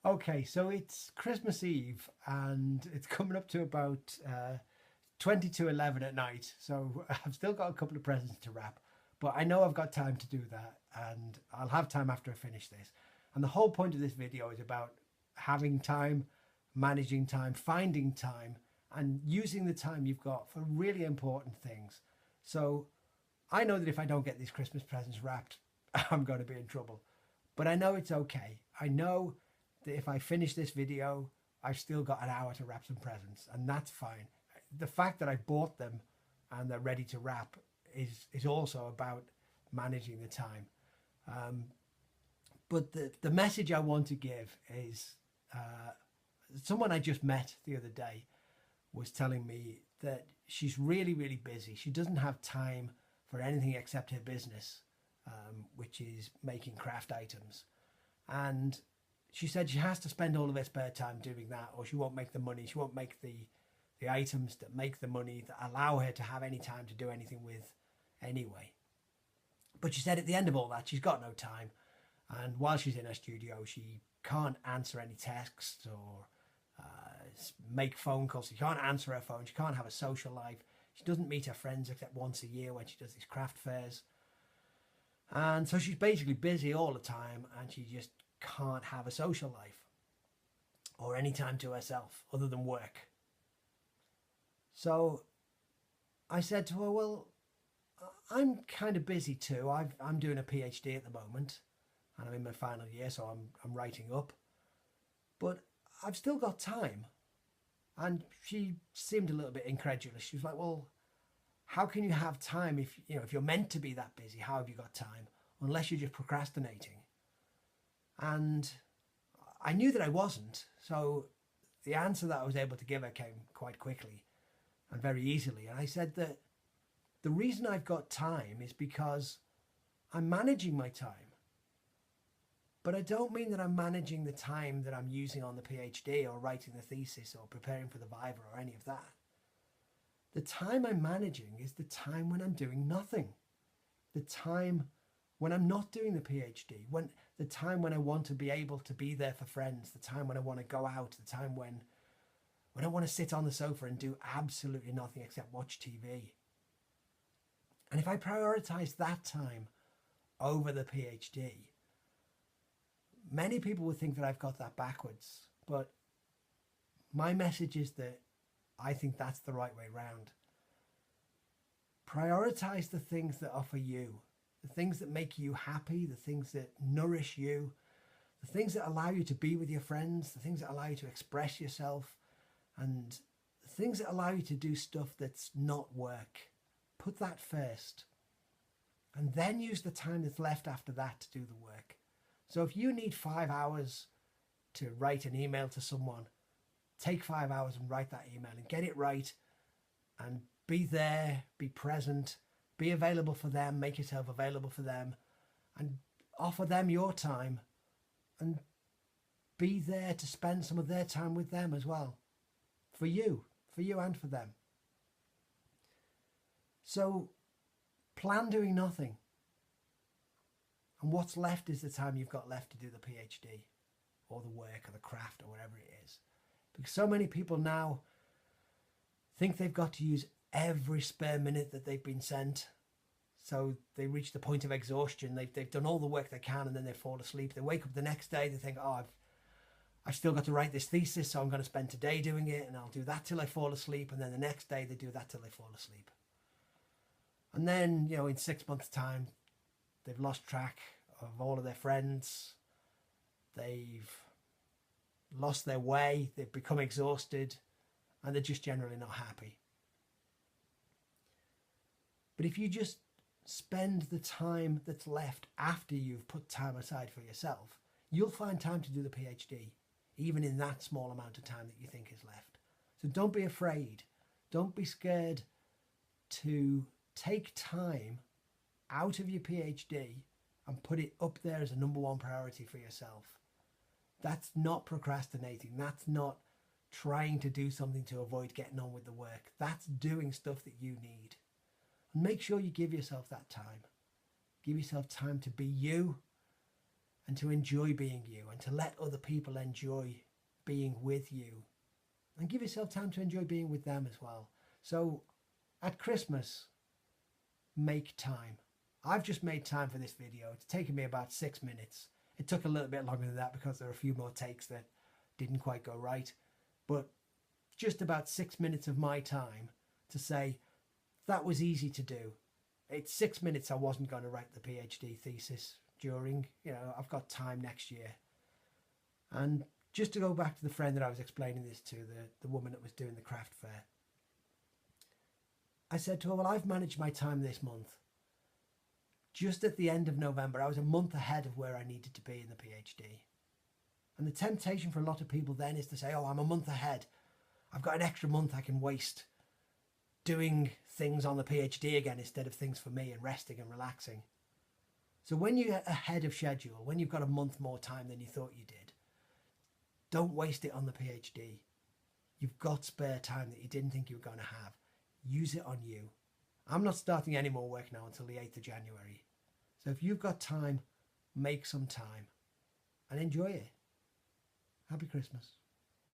Okay, so it's Christmas Eve and it's coming up to about 20 to 11 at night. So I've still got a couple of presents to wrap, but I know I've got time to do that and I'll have time after I finish this. And the whole point of this video is about having time, managing time, finding time, and using the time you've got for really important things. So I know that if I don't get these Christmas presents wrapped, I'm going to be in trouble. But I know it's okay. I know that if I finish this video, I've still got an hour to wrap some presents, and that's fine. The fact that I bought them and they're ready to wrap is also about managing the time. Um, but the message I want to give is someone I just met the other day was telling me that she's really, really busy. She doesn't have time for anything except her business, which is making craft items. And she said she has to spend all of her spare time doing that, or she won't make the money. She won't make the items that make the money that allow her to have any time to do anything with anyway. But she said at the end of all that, she's got no time. And while she's in her studio, she can't answer any texts or make phone calls. She can't answer her phone. She can't have a social life. She doesn't meet her friends except once a year when she does these craft fairs. And so she's basically busy all the time and she just can't have a social life or any time to herself other than work. So I said to her, well, I'm kind of busy too. I'm doing a PhD at the moment and I'm in my final year, so I'm writing up. But I've still got time. And she seemed a little bit incredulous. She was like, well, how can you have time if you're meant to be that busy? How have you got time? Unless you're just procrastinating. And I knew that I wasn't. So the answer that I was able to give her came quite quickly and very easily. And I said that the reason I've got time is because I'm managing my time. But I don't mean that I'm managing the time that I'm using on the PhD or writing the thesis or preparing for the Viva or any of that. The time I'm managing is the time when I'm doing nothing. The time when I'm not doing the PhD, when the time when I want to be able to be there for friends, the time when I want to go out, the time when I want to sit on the sofa and do absolutely nothing except watch TV. And if I prioritize that time over the PhD, many people would think that I've got that backwards, but my message is that I think that's the right way round. Prioritize the things that are for you, the things that make you happy, the things that nourish you, the things that allow you to be with your friends, the things that allow you to express yourself, and the things that allow you to do stuff that's not work. Put that first. And then use the time that's left after that to do the work. So if you need 5 hours to write an email to someone, take 5 hours and write that email and get it right and be there, be present, be available for them, make yourself available for them and offer them your time and be there to spend some of their time with them as well. For you and for them. So plan doing nothing. And what's left is the time you've got left to do the PhD or the work or the craft or whatever it is. Because so many people now think they've got to use every spare minute that they've been sent. So they reach the point of exhaustion. They've done all the work they can and then they fall asleep. They wake up the next day, they think, oh, I've still got to write this thesis, so I'm going to spend today doing it and I'll do that till I fall asleep. And then the next day they do that till they fall asleep. And then, in 6 months' time, they've lost track of all of their friends. They've lost their way. They've become exhausted and they're just generally not happy. But if you just spend the time that's left after you've put time aside for yourself, you'll find time to do the PhD, even in that small amount of time that you think is left. So don't be afraid. Don't be scared to take time out of your PhD and put it up there as a number one priority for yourself. That's not procrastinating. That's not trying to do something to avoid getting on with the work. That's doing stuff that you need. And make sure you give yourself that time. Give yourself time to be you and to enjoy being you and to let other people enjoy being with you, and give yourself time to enjoy being with them as well. So at Christmas, make time. I've just made time for this video. It's taken me about 6 minutes. It took a little bit longer than that because there were a few more takes that didn't quite go right. But just about 6 minutes of my time to say, that was easy to do. It's 6 minutes I wasn't going to write the PhD thesis during. I've got time next year. And just to go back to the friend that I was explaining this to, the woman that was doing the craft fair, I said to her, well, I've managed my time this month. Just at the end of November, I was a month ahead of where I needed to be in the PhD. And the temptation for a lot of people then is to say, oh, I'm a month ahead. I've got an extra month I can waste doing things on the PhD again instead of things for me and resting and relaxing. So when you're ahead of schedule, when you've got a month more time than you thought you did, don't waste it on the PhD. You've got spare time that you didn't think you were going to have. Use it on you. I'm not starting any more work now until the 8th of January. So if you've got time, make some time and enjoy it. Happy Christmas.